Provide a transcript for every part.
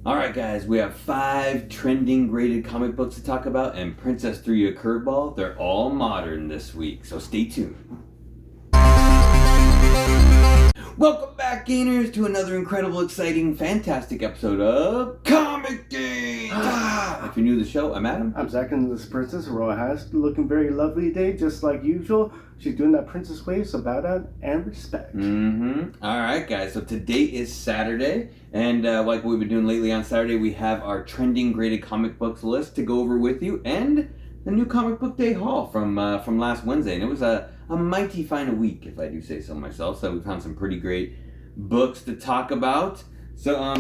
Alright guys, we have 5 trending graded comic books to talk about, and Princess threw you a curveball. They're all modern this week, so stay tuned. Welcome back, Gainers, to another incredible, exciting, fantastic episode of Comic Days! If you're new to the show, I'm Adam. I'm Zach, and this Princess Aurora has looking very lovely today, just like usual. She's doing that princess wave, so bow down and respect. Alright guys, so today is Saturday, and like what we've been doing lately on Saturday, we have our trending graded comic books list to go over with you, and the new comic book day haul from last Wednesday, and it was a mighty fine week, if I do say so myself. So we found some pretty great books to talk about. So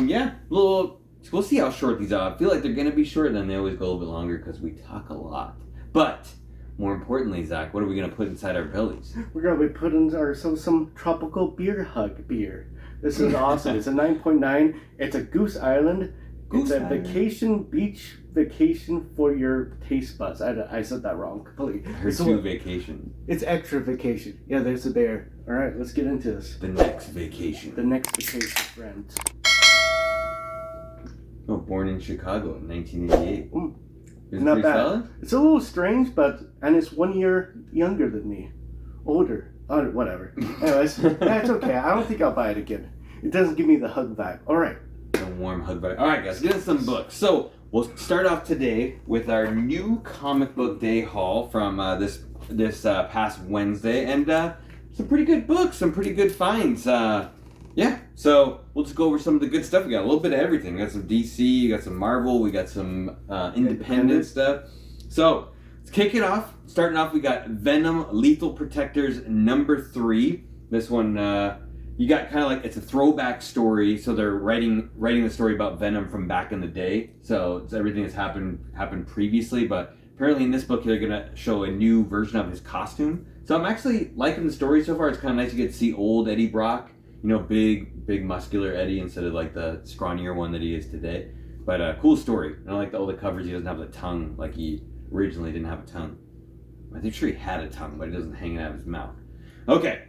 we'll see how short these are. I feel like they're gonna be short, then they always go a little bit longer because we talk a lot. But more importantly, Zach, what are we gonna put inside our bellies? We're gonna be putting ourselves some tropical beer. This is awesome. It's a 9.9. It's a Goose Island. It's a beach vacation for your taste buds. I said that wrong completely. Vacation. It's extra vacation. Yeah, there's a bear. All right, let's get into this. The next vacation. The next vacation, friends. Oh, born in Chicago in 1988. Is Not it bad. solid? It's a little strange, and it's 1 year younger than me. Older. Whatever. Anyways, that's okay. I don't think I'll buy it again. It doesn't give me the hug vibe. All right. A warm hug vibe. All right, guys, get into some books. So we'll start off today with our new comic book day haul from this past Wednesday, and some pretty good books, some pretty good finds. So we'll just go over some of the good stuff. We got a little bit of everything. We got some DC, we got some Marvel, we got some independent stuff. So let's kick it off. Starting off, we got Venom Lethal Protectors #3. This one. You got kind of like, it's a throwback story, so they're writing the story about Venom from back in the day. So it's everything that's happened previously, but apparently in this book they're gonna show a new version of his costume. So I'm actually liking the story so far. It's kind of nice to get to see old Eddie Brock, big muscular Eddie instead of like the scrawnier one that he is today. But cool story. And I like all the covers. He doesn't have the tongue like he originally didn't have a tongue. I'm sure he had a tongue, but it doesn't hang out of his mouth. Okay.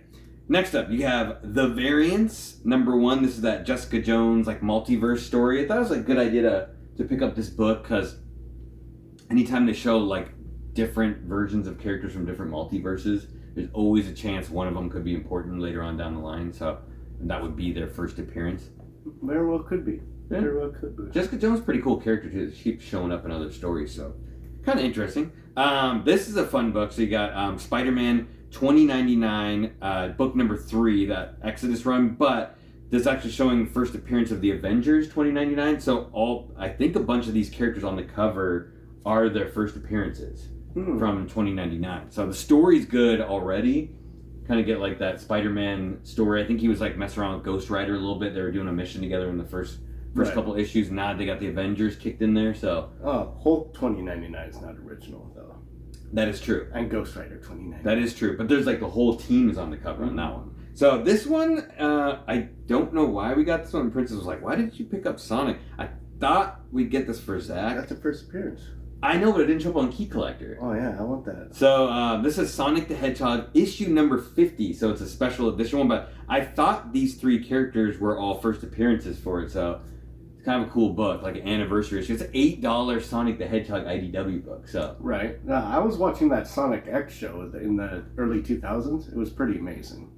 Next up, you have The Variants, #1. This is that Jessica Jones multiverse story. I thought it was a good idea to pick up this book because anytime they show different versions of characters from different multiverses, there's always a chance one of them could be important later on down the line. So that would be their first appearance. Very well could be. Yeah. Very well could be. Jessica Jones is a pretty cool character too. She keeps showing up in other stories, so kind of interesting. This is a fun book. So you got Spider-Man 2099, book #3, that Exodus run, but this is actually showing first appearance of the Avengers 2099. So I think a bunch of these characters on the cover are their first appearances from 2099. So the story's good already. Kind of get that Spider-Man story. I think he was messing around with Ghost Rider a little bit. They were doing a mission together in the first couple issues. Now they got the Avengers kicked in there. So Hulk 2099 is not original though. That is true. And Ghost Rider 2099. That is true. But there's the whole team is on the cover on that one. So this one, I don't know why we got this one. Princess was like, why did you pick up Sonic? I thought we'd get this for Zach. That's the first appearance. I know, but it didn't show up on Key Collector. Oh yeah, I want that. So this is Sonic the Hedgehog issue #50. So it's a special edition one. But I thought these 3 characters were all first appearances for it. So kind of a cool book, an anniversary issue. It's an $8 Sonic the Hedgehog IDW book. So right. I was watching that Sonic X show in the early 2000s. It was pretty amazing.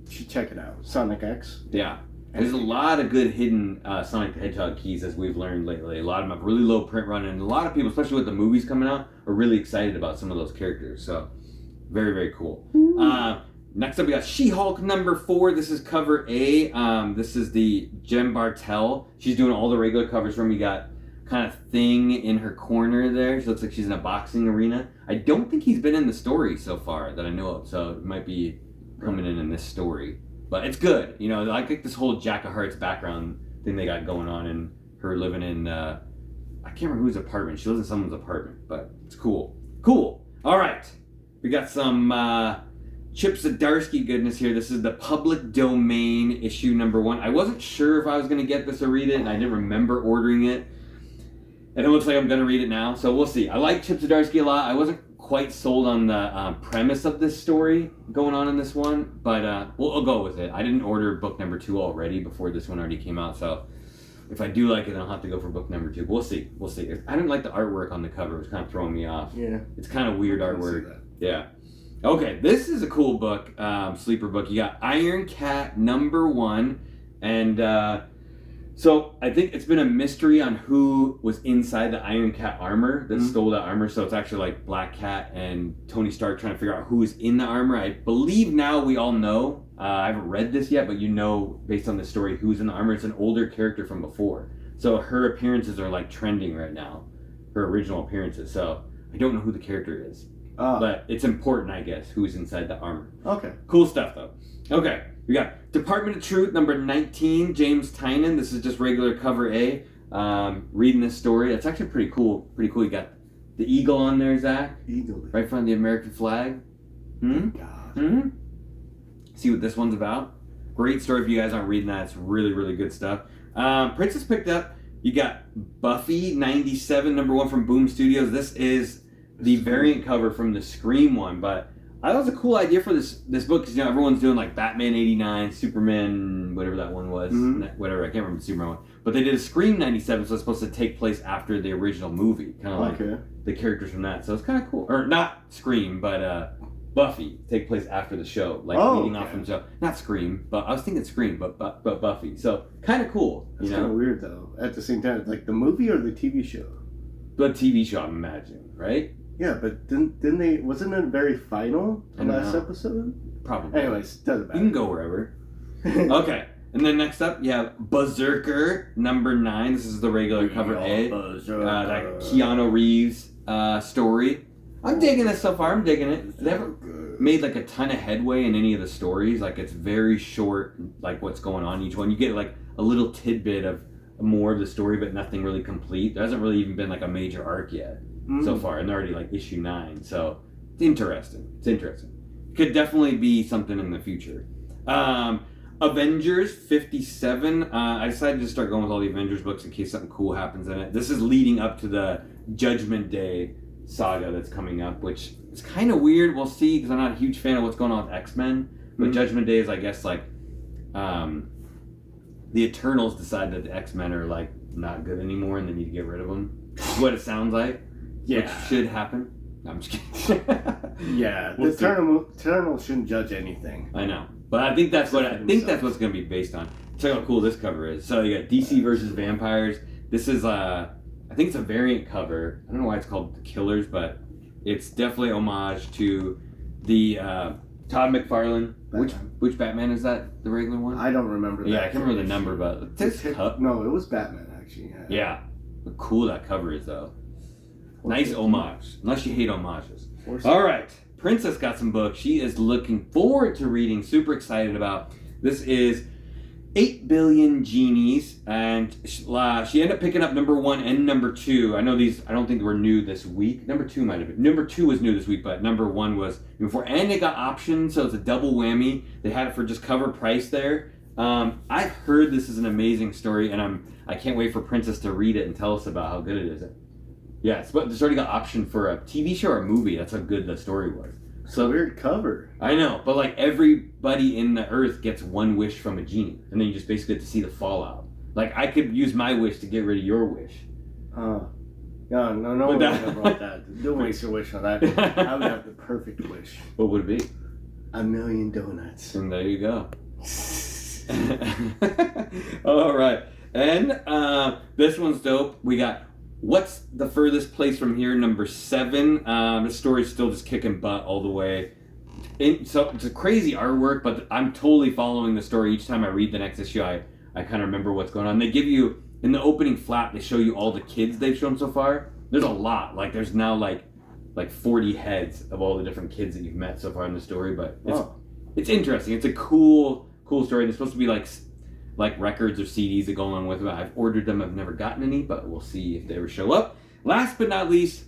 You should check it out. Sonic X. Yeah. There's a lot of good hidden Sonic the Hedgehog keys, as we've learned lately. A lot of them have really low print run, and a lot of people, especially with the movies coming out, are really excited about some of those characters. So very, very cool. Next up, we got She-Hulk #4. This is cover A. This is the Jem Bartel. She's doing all the regular covers from. You got kind of Thing in her corner there. She looks like she's in a boxing arena. I don't think he's been in the story so far that I know of, so it might be coming in this story. But it's good. I like this whole Jack of Hearts background thing they got going on, and her living in, I can't remember whose apartment. She lives in someone's apartment, but it's cool. Cool. All right. We got some Chip Zdarsky goodness here. This is the Public Domain issue #1. I wasn't sure if I was going to get this or read it, and I didn't remember ordering it. And it looks like I'm going to read it now, so we'll see. I like Chip Zdarsky a lot. I wasn't quite sold on the premise of this story going on in this one, but we'll go with it. I didn't order book #2 already before this one already came out, so if I do like it, I'll have to go for book number 2. We'll see. I didn't like the artwork on the cover. It was kind of throwing me off. Yeah. It's kind of weird artwork. Yeah. Okay, this is a cool book, sleeper book. You got Iron Cat #1, and so I think it's been a mystery on who was inside the Iron Cat armor that stole that armor. So it's actually like Black Cat and Tony Stark trying to figure out who is in the armor. I believe now we all know. I haven't read this yet, but you know based on the story who's in the armor. It's an older character from before. So her appearances are like trending right now, her original appearances. So I don't know who the character is. But it's important, I guess, who's inside the armor. Okay. Cool stuff, though. Okay, we got Department of Truth, number 19, James Tynion. This is just regular cover A. Reading this story. It's actually pretty cool. You got the eagle on there, Zach. Eagle. Right in front of the American flag. God. See what this one's about? Great story if you guys aren't reading that. It's really, really good stuff. Princess picked up. You got Buffy, 97, #1 from Boom Studios. This is the variant cover from the Scream one, but I thought it was a cool idea for this book because everyone's doing like Batman 89, Superman, whatever that one was, whatever, I can't remember the Superman one, but they did a Scream 97, so it's supposed to take place after the original movie, kind of like the characters from that, so it's kind of cool. Or not Scream, but Buffy take place after the show, like leading off from the show. Not Scream, but I was thinking Scream, but Buffy, so kind of cool. It's kind of weird though. At the same time, like the movie or the TV show. The TV show, I'm imagining, right? Yeah, but didn't they? Wasn't it very final the last episode? Probably. Anyways, doesn't matter. You can go wherever. Okay, and then next up you have Berserker #9. This is the regular cover A. That Keanu Reeves story. I'm digging it so far. I'm digging it. They haven't made like a ton of headway in any of the stories. Like it's very short. Like what's going on in each one. You get like a little tidbit of more of the story, but nothing really complete. There hasn't really even been like a major arc yet. So far, and they're already like issue 9, so it's interesting. Could definitely be something in the future. Avengers 57. I decided to start going with all the Avengers books in case something cool happens in it. This is leading up to the Judgment Day saga that's coming up, which is kind of weird. We'll see, because I'm not a huge fan of what's going on with X-Men. But Judgment Day is, I guess, like the Eternals decide that the X-Men are like not good anymore, and they need to get rid of them. Is what it sounds like. Yeah, which should happen. No, I'm just kidding. Yeah, the Eternals shouldn't judge anything. I know, but I think that's what's going to be based on. Check out how cool this cover is. So you got DC versus Vampires. This is I think it's a variant cover. I don't know why it's called The Killers, but it's definitely homage to the Todd McFarlane. Which Batman is that? The regular one? I don't remember. Yeah, I can't remember the number, but no, it was Batman actually. Yeah, but cool that cover is though. Nice homage, unless you hate homages. All right, Princess got some books she is looking forward to reading, super excited about. This is 8 Billion Genies, and she ended up picking up #1 and #2. I know these, I don't think they were new this week. #2 might have been. #2 was new this week, but #1 was before. And they got options, so it's a double whammy. They had it for just cover price there. I've heard this is an amazing story, and I can't wait for Princess to read it and tell us about how good it is. Yes, but it's already got option for a TV show or a movie. That's how good the story was. So weird cover. I know, but like everybody in the earth gets one wish from a genie, and then you just basically get to see the fallout. Like I could use my wish to get rid of your wish. No one about that. Don't waste your wish on that. I would have the perfect wish. What would it be? 1,000,000 donuts. And there you go. All right, and this one's dope. We got What's the Furthest Place from Here, #7. The story's still just kicking butt all the way. So it's a crazy artwork, but I'm totally following the story. Each time I read the next issue, I kind of remember what's going on. They give you, in the opening flap, they show you all the kids they've shown so far. There's a lot. Like, there's now like 40 heads of all the different kids that you've met so far in the story, but it's interesting. It's a cool story. There's supposed to be like records or CDs that go along with it. I've ordered them. I've never gotten any, but we'll see if they ever show up. Last but not least,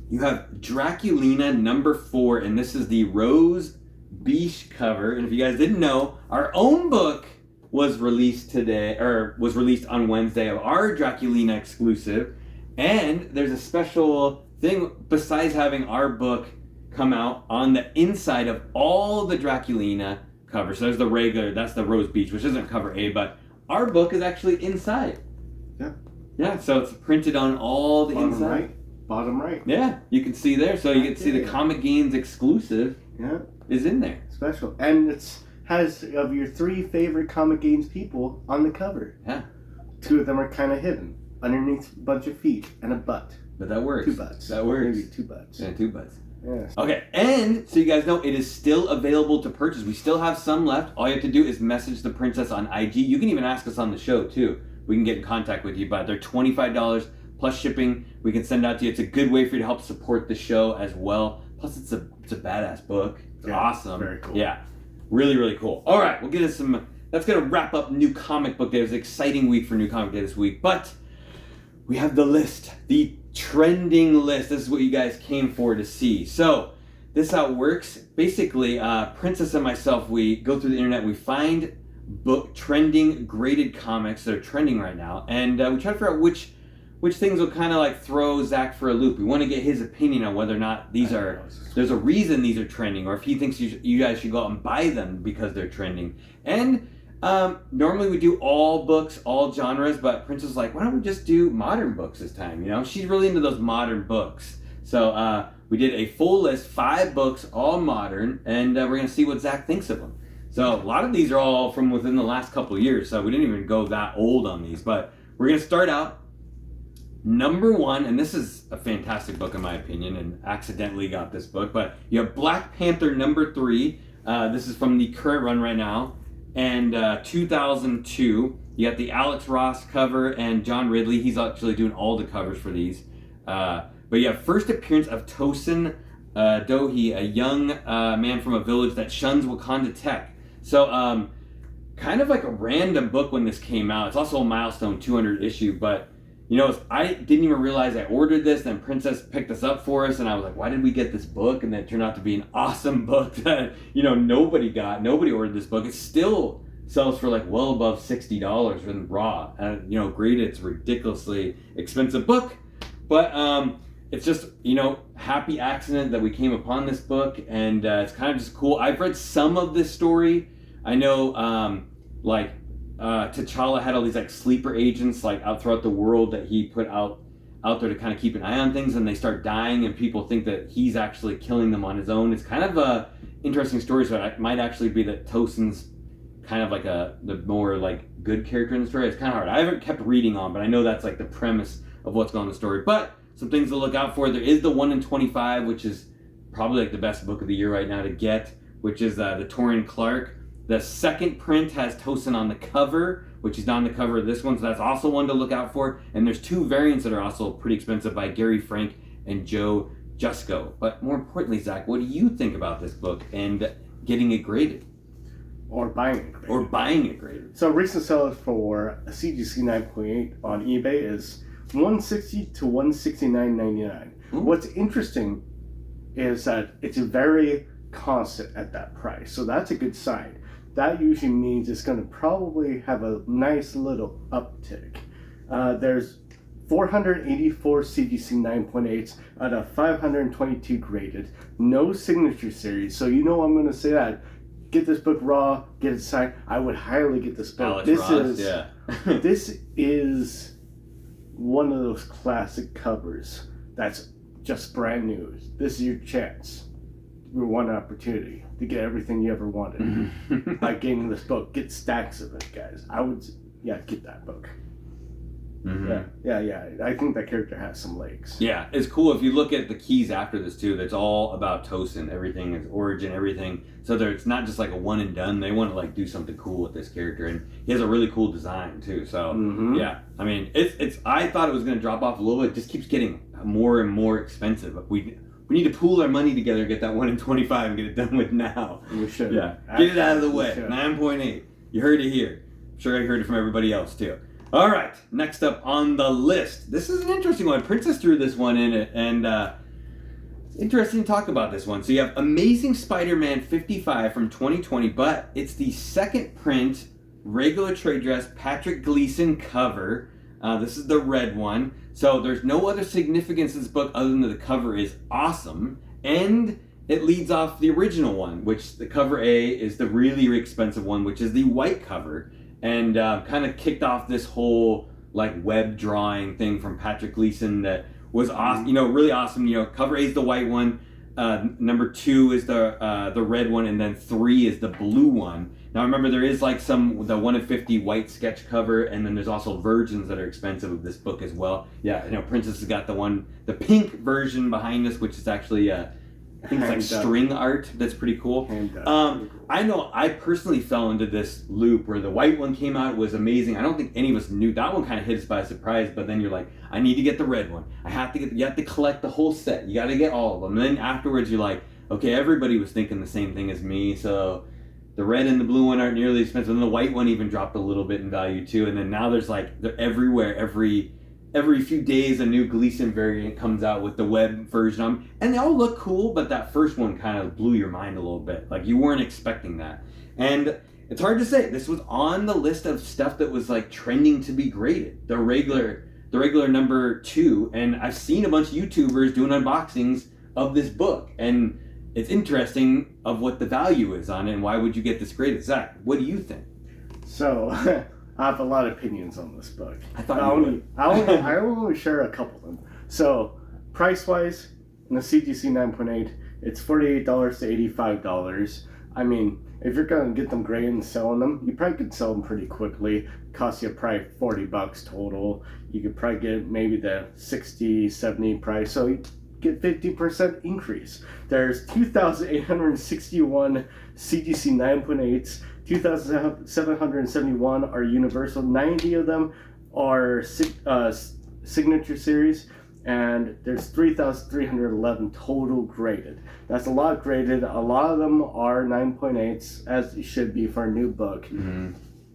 you have Draculina #4, and this is the Rose Beach cover. And if you guys didn't know, our own book was released today, or was released on Wednesday, of our Draculina exclusive. And there's a special thing, besides having our book come out on the inside of all the Draculina cover. So there's the regular, that's the Rose Beach, which isn't cover A, but our book is actually inside Yeah. Yeah, so it's printed on all the Bottom inside. right. Bottom right. Yeah, you can see there. So you can see the Comic Gains exclusive is in there. Special. And it's has of your 3 favorite Comic Gains people on the cover. Yeah. 2 of them are kind of hidden underneath a bunch of feet and a butt. But that works. 2 butts. That works. Maybe 2 butts. Yeah, 2 butts. Yes. Okay, and so you guys know it is still available to purchase. We still have some left. All you have to do is message the princess on IG. You can even ask us on the show too. We can get in contact with you, but they're $25 plus shipping. We can send out to you. It's a good way for you to help support the show as well. Plus, it's a badass book. It's awesome. Very cool. Yeah, really, really cool. All right, we'll get us some. That's gonna wrap up New Comic Book Day. It was an exciting week for New Comic Day this week, but we have the list, the trending list. This is what you guys came for to see. So this is how it works. Basically, Princess and myself, we go through the internet, we find book trending graded comics that are trending right now, and we try to figure out which things will kind of like throw Zach for a loop. We want to get his opinion on whether or not there's a reason these are trending, or if he thinks you guys should go out and buy them because they're trending. And normally we do all books, all genres, but Princess is like, why don't we just do modern books this time? You know, she's really into those modern books. So we did a full list, 5 books, all modern, and we're going to see what Zach thinks of them. So a lot of these are all from within the last couple of years, so we didn't even go that old on these. But we're going to start out number 1, and this is a fantastic book in my opinion, and accidentally got this book, but you have Black Panther number 3. This is from the current run right now, and 2002. You got the Alex Ross cover and John Ridley. He's actually doing all the covers for these. But you have first appearance of Tosin Dohi, a young man from a village that shuns Wakanda tech. So kind of like a random book when this came out. It's also a milestone 200 issue, but you know, I didn't even realize I ordered this, then Princess picked this up for us, and I was like, why did we get this book? And then it turned out to be an awesome book that, you know, nobody ordered this book. It still sells for like well above $60 in raw. And, you know, graded, it's a ridiculously expensive book, but it's just, you know, happy accident that we came upon this book, and it's kind of just cool. I've read some of this story. I know, T'Challa had all these like sleeper agents like out throughout the world that he put out there to kind of keep an eye on things, and they start dying, and people think that he's actually killing them on his own. It's kind of a interesting story, so it might actually be that Tosin's kind of like the more like good character in the story. It's kind of hard. I haven't kept reading on, but I know that's like the premise of what's going on in the story. But some things to look out for. There is the 1 in 25, which is probably like the best book of the year right now to get, which is the Torian Clark. The second print has Tosin on the cover, which is not on the cover of this one, so that's also one to look out for. And there's 2 variants that are also pretty expensive by Gary Frank and Joe Jusko. But more importantly, Zach, what do you think about this book and getting it graded? Or buying it graded. So recent sales for a CGC 9.8 on eBay is $160 to $169.99. What's interesting is that it's very constant at that price, so that's a good sign. That usually means it's going to probably have a nice little uptick. There's 484 CGC 9.8s out of 522 graded. No signature series, so you know I'm going to say that. Get this book raw, get it signed. I would highly get this book. This is one of those classic covers that's just brand new. This is your chance. Your one opportunity to get everything you ever wanted by getting this book. Get stacks of it, guys. I would, get that book. Mm-hmm. Yeah. I think that character has some legs. Yeah, it's cool. If you look at the keys after this too, that's all about Tosin. Everything is origin, everything. So it's not just like a one and done. They want to like do something cool with this character, and he has a really cool design too. So yeah, I mean, it's. I thought it was going to drop off a little bit. It just keeps getting more and more expensive. We need to pool our money together and get that 1 in 25 and get it done with now. We should. Yeah, get it out of the way. 9.8. You heard it here. I'm sure I heard it from everybody else too. All right, next up on the list. This is an interesting one. Princess threw this one in it, and interesting to talk about this one. So you have Amazing Spider-Man 55 from 2020, but it's the second print, regular trade dress, Patrick Gleason cover. This is the red one. So there's no other significance in this book other than that the cover is awesome, and it leads off the original one, which the cover A is the really expensive one, which is the white cover. And kind of kicked off this whole like web drawing thing from Patrick Gleason that was awesome. You know, really awesome. You know, cover A is the white one. Number 2 is the red one, and then 3 is the blue one. Now remember, there is like the 1 of 50 white sketch cover, and then there's also versions that are expensive of this book as well. Yeah, you know, Princess has got the pink version behind us, which is actually I think it's like string art. That's pretty cool. I know I personally fell into this loop where the white one came out, was amazing. I don't think any of us knew. That one kind of hit us by surprise, but then you're like, I need to get the red one. You have to collect the whole set. You got to get all of them. And then afterwards you're like, okay, everybody was thinking the same thing as me, so the red and the blue one aren't nearly expensive. And the white one even dropped a little bit in value too. And then now there's like, they're everywhere. Every few days a new Gleason variant comes out with the web version of them, and they all look cool, but that first one kind of blew your mind a little bit. Like, you weren't expecting that. And it's hard to say. This was on the list of stuff that was like trending to be graded. The regular number 2, and I've seen a bunch of YouTubers doing unboxings of this book, and it's interesting of what the value is on it and why would you get this graded. Zach, what do you think? So I have a lot of opinions on this book. I only share a couple of them. So, price-wise, in the CGC 9.8, it's $48 to $85. I mean, if you're going to get them graded and selling them, you probably could sell them pretty quickly. Cost you probably $40 total. You could probably get maybe the 60, 70 price. So, you get 50% increase. There's 2,861 CGC 9.8s. 2,771 are universal. 90 of them are signature series, and there's 3,311 total graded. That's a lot graded. A lot of them are 9.8s, as it should be for a new book. Mm-hmm.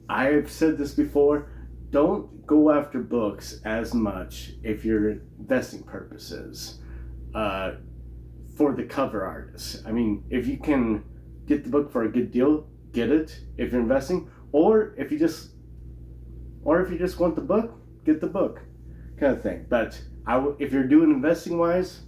I've said this before. Don't go after books as much if you're investing purposes for the cover artists. I mean, if you can get the book for a good deal, get it if you're investing, or if you just want the book, get the book, kind of thing. But if you're doing investing wise,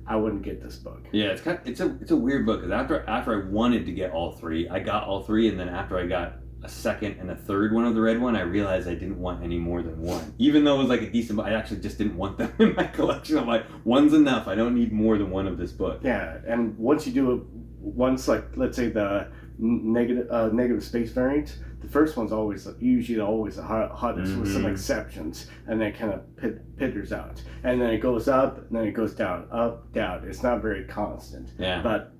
I wouldn't get this book. Yeah, it's a weird book, because after I wanted to get all 3, I got all 3, and then after I got a second and a third one of the red one, I realized I didn't want any more than one. Even though it was like a decent book, I actually just didn't want them in my collection. I'm like, one's enough. I don't need more than one of this book. Yeah, and once you do it, like, let's say the negative space variant, the first one's usually always the hottest, with some exceptions, and then it kind of pitters out, and then it goes up, and then it goes down, up, down. It's not very constant. Yeah. But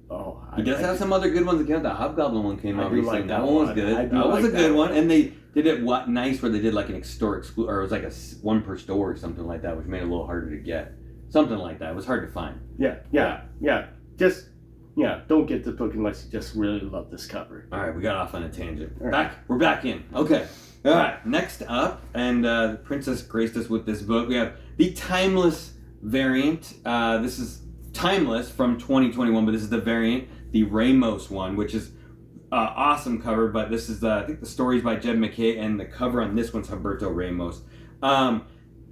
he does have some other good ones that came out. The Hobgoblin one came out recently. Like that one was good. That was a good one, and they did it nice where they did like an store exclusive, or it was like a one per store or something like that, which made it a little harder to get. Something like that. It was hard to find. Yeah. Don't get the book unless you just really love this cover. All right, we got off on a tangent. Right. We're back in. Okay. All right, next up, and Princess graced us with this book. We have the Timeless variant. This is Timeless from 2021, but this is the variant, the Ramos one, which is awesome cover. But this is I think the story's by Jed McKay, and the cover on this one's Humberto Ramos.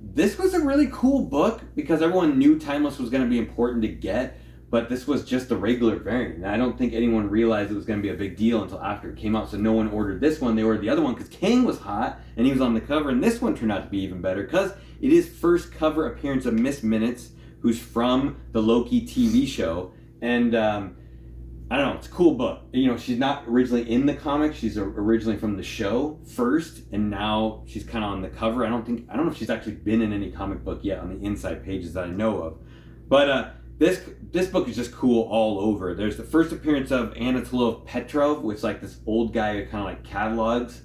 This was a really cool book because everyone knew Timeless was going to be important to get. But this was just the regular variant. And I don't think anyone realized it was going to be a big deal until after it came out. So no one ordered this one. They ordered the other one because Kang was hot and he was on the cover. And this one turned out to be even better because it is first cover appearance of Miss Minutes, who's from the Loki TV show. And I don't know, it's a cool book. You know, she's not originally in the comic. She's originally from the show first, and now she's kind of on the cover. I don't know if she's actually been in any comic book yet on the inside pages that I know of. But This book is just cool all over. There's the first appearance of Anatolov Petrov, which is like this old guy who kind of like catalogs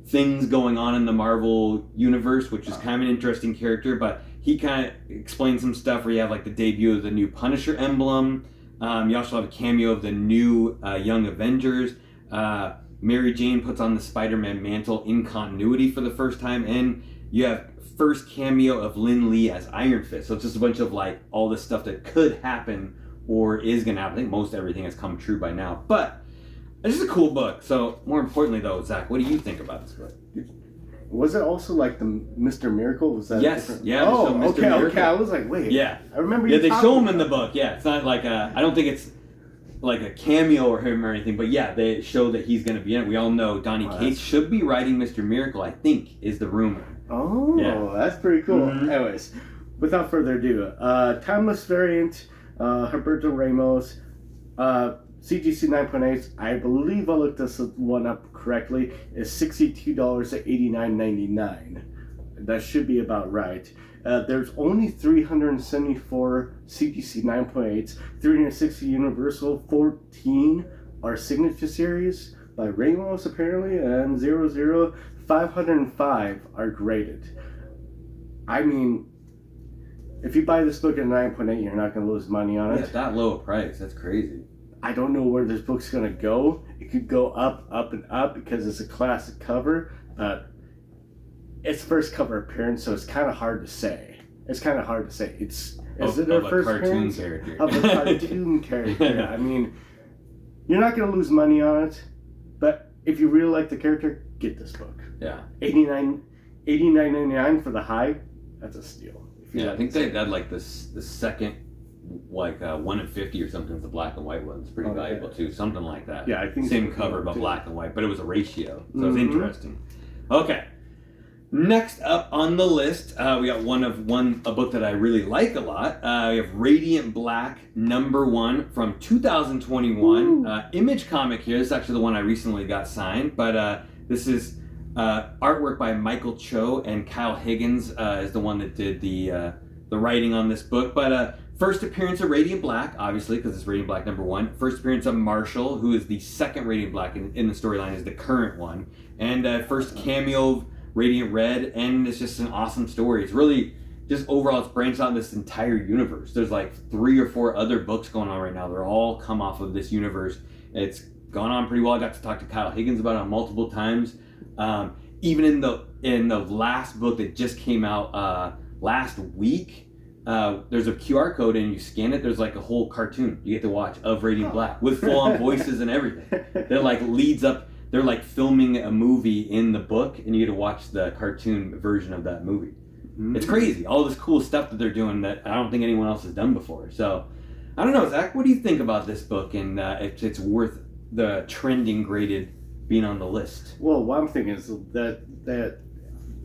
things going on in the Marvel universe, which is kind of an interesting character. But he kind of explains some stuff where you have like the debut of the new Punisher emblem. You also have a cameo of the new Young Avengers. Mary Jane puts on the Spider-Man mantle in continuity for the first time, and you have first cameo of Lin Lee as Iron Fist. So it's just a bunch of like all this stuff that could happen or is going to happen. I think most everything has come true by now. But it's just a cool book. So more importantly though, Zach, what do you think about this book? Was it also like the Mr. Miracle? Was that yes? Different? Yeah. Oh, Mr. Miracle. Okay. I was like, wait. Yeah. I remember. Yeah, they show him in the book. Yeah, it's not like I don't think it's like a cameo or him or anything, but yeah, they show that he's going to be in it. We all know Donny Cates should be writing Mr. Miracle, I think, is the rumor. Oh, Yeah. that's pretty cool. Mhm. Anyways, without further ado, Timeless variant, Humberto Ramos, CGC 9.8, I believe I looked this one up correctly, is $62.89.99. That should be about right. There's only 374 CGC 9.8s, 360 Universal, 14 are Signature Series by Ramos apparently, and 505 are graded. I mean, if you buy this book at 9.8, you're not going to lose money on it. Yeah, that low a price, that's crazy. I don't know where this book's going to go. It could go up, and up because it's a classic cover, but it's first cover appearance, so it's kind of hard to say. Is it her first appearance? Character. Of a cartoon character. I mean, you're not going to lose money on it, but if you really like the character, get this book. Yeah. $89.99 for the high, that's a steal. Yeah, I think they had like the second, like 1 in 50 or something. The black and white one's pretty valuable too, something like that. Yeah, I think same so, cover but too. black and white, but it was a ratio, so it's interesting. Okay, next up on the list, we got a book that I really like a lot. We have Radiant Black #1 from 2021. Image comic here. This is actually the one I recently got signed, but this is artwork by Michael Cho, and Kyle Higgins is the one that did the writing on this book. But first appearance of Radiant Black, obviously, because it's Radiant Black #1. First appearance of Marshall, who is the second Radiant Black in the storyline, is the current one. And first cameo of Radiant Red, and it's just an awesome story. It's really just overall, it's branched out in this entire universe. There's like 3 or 4 other books going on right now. They're all come off of this universe. It's gone on pretty well. I got to talk to Kyle Higgins about it multiple times. Even in the last book that just came out last week, there's a QR code and you scan it. There's like a whole cartoon you get to watch of Radiant Black with full-on voices and everything. That like leads up. They're like filming a movie in the book, and you get to watch the cartoon version of that movie. It's crazy. All this cool stuff that they're doing that I don't think anyone else has done before. So, I don't know, Zach. What do you think about this book, and if it's worth the trending graded being on the list? Well, what I'm thinking is that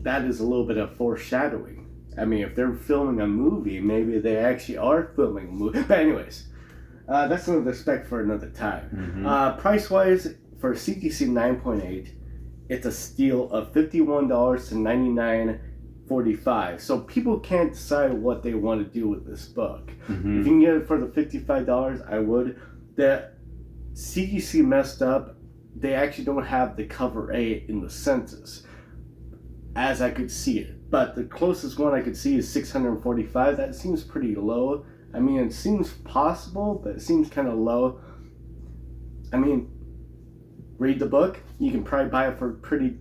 is a little bit of foreshadowing. I mean, if they're filming a movie, maybe they actually are filming a movie. But anyways, that's another spec for another time. Price-wise, for CGC 9.8, it's a steal of $51 to $99.45. So people can't decide what they want to do with this book. If you can get it for the $55, I would. The CGC messed up. They actually don't have the cover A in the census, as I could see it. But the closest one I could see is 645. That seems pretty low. I mean, it seems possible, but it seems kind of low. I mean, read the book. You can probably buy it for pretty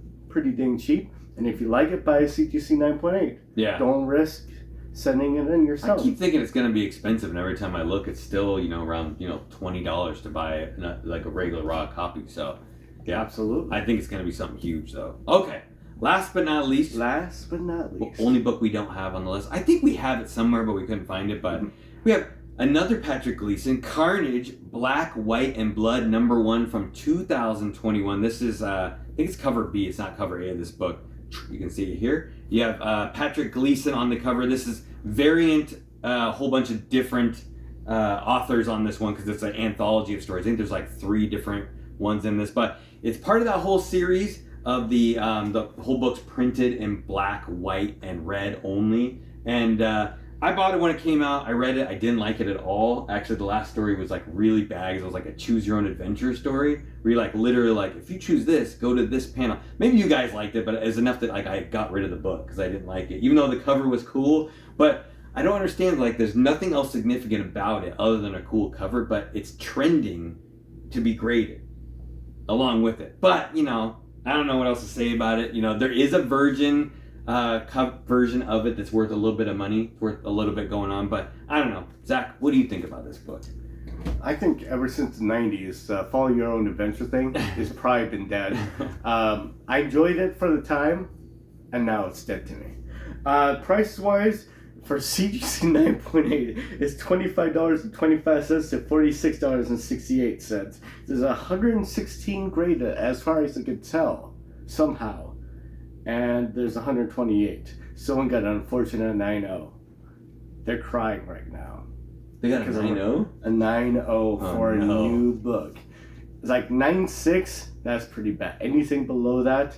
dang cheap. And if you like it, buy a CGC 9.8. Yeah. Don't risk sending it in yourself. I keep thinking it's going to be expensive, and every time I look, it's still around $20 to buy like a regular raw copy. So, yeah, absolutely. I think it's going to be something huge, though. Okay, last but not least. Only book we don't have on the list. I think we have it somewhere, but we couldn't find it. But we have another Patrick Gleason, Carnage, Black, White, and Blood #1 from 2021. This is I think it's cover B. It's not cover A of this book. You can see it here. You have Patrick Gleason on the cover. This is variant, a whole bunch of different authors on this one because it's an anthology of stories. I think there's like 3 different ones in this, but it's part of that whole series of the whole book's printed in black, white, and red only. And I bought it when it came out. I read it. I didn't like it at all. Actually, the last story was like really bad. It was like a choose your own adventure story where you like literally like, if you choose this, go to this panel. Maybe you guys liked it, but it's enough that like I got rid of the book because I didn't like it, even though the cover was cool. But I don't understand, like there's nothing else significant about it other than a cool cover, but it's trending to be graded along with it. But, I don't know what else to say about it. There is a version of it that's worth a little bit of money, worth a little bit going on, but I don't know. Zach, what do you think about this book? I think ever since the 90s, follow your own adventure thing has probably been dead. I enjoyed it for the time, and now it's dead to me. Price-wise, for CGC 9.8, it's $25.25 to $46.68. There's 116 graded, as far as I could tell, somehow. and there's 128. Someone got an unfortunate 9-0. They're crying right now. They got a 9-0? A 9-0 for a no. new book. It's like 9-6, that's pretty bad. Anything below that,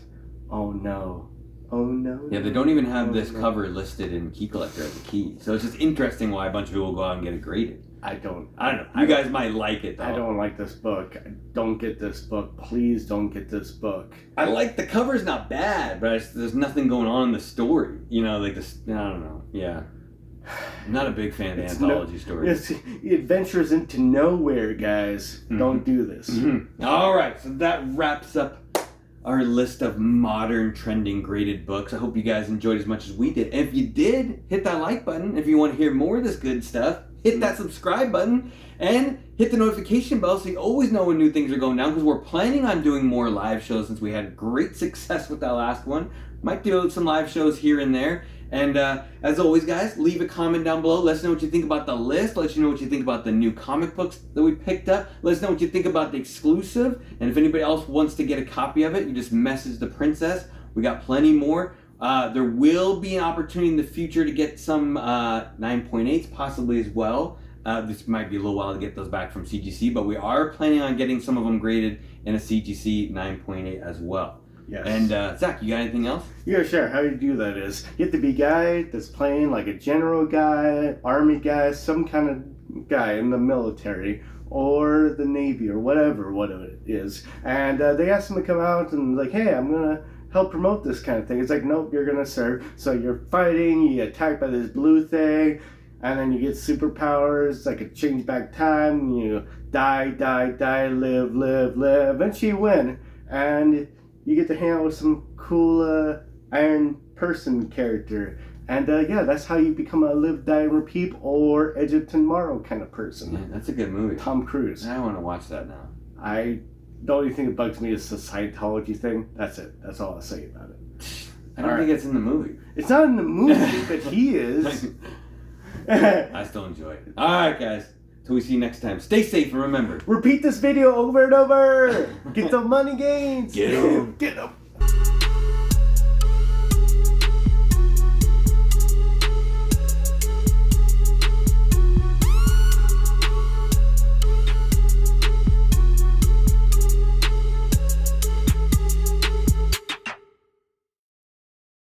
oh no. Oh no. Yeah, they don't even have this cover listed in Key Collector as a key. So it's just interesting why a bunch of people go out and get it graded. I don't know. You guys might like it though. I don't like this book. Don't get this book. Please don't get this book. I like the cover's not bad, but there's nothing going on in the story. You know, like this. I don't know. Yeah. I'm not a big fan of the anthology stories. It's adventures into nowhere, guys. Mm-hmm. Don't do this. Mm-hmm. All right, so that wraps up our list of modern trending graded books. I hope you guys enjoyed as much as we did. And if you did, hit that like button. If you want to hear more of this good stuff, hit that subscribe button and hit the notification bell so you always know when new things are going down, because we're planning on doing more live shows since we had great success with that last one. Might do some live shows here and there. And as always, guys, leave a comment down below. Let us know what you think about the list. Let us know what you think about the new comic books that we picked up. Let us know what you think about the exclusive. And if anybody else wants to get a copy of it, you just message the princess. We got plenty more. There will be an opportunity in the future to get some 9.8s possibly as well. This might be a little while to get those back from CGC, but we are planning on getting some of them graded in a CGC 9.8 as well. Yes. And Zach, you got anything else? Yeah, sure. How you do that is you have to be a guy that's playing like a general guy, army guy, some kind of guy in the military or the Navy or whatever it is. And they ask him to come out and like, hey, I'm going to help promote this kind of thing. It's like, nope, you're going to serve. So you're fighting, you get attacked by this blue thing, and then you get superpowers, like a change back time, you die, live. Eventually you win. And you get to hang out with some cool Iron Person character. And yeah, that's how you become a live, die, and repeat or Edge of Tomorrow kind of person. Yeah, that's a good movie. Tom Cruise. I want to watch that now. The only thing that bugs me is the Scientology thing. That's it. That's all I'll say about it. I don't think it's in the movie. It's not in the movie, but he is. I still enjoy it. Alright, guys. Till we see you next time. Stay safe and remember. Repeat this video over and over. Get the money gains. Get 'em. Get 'em.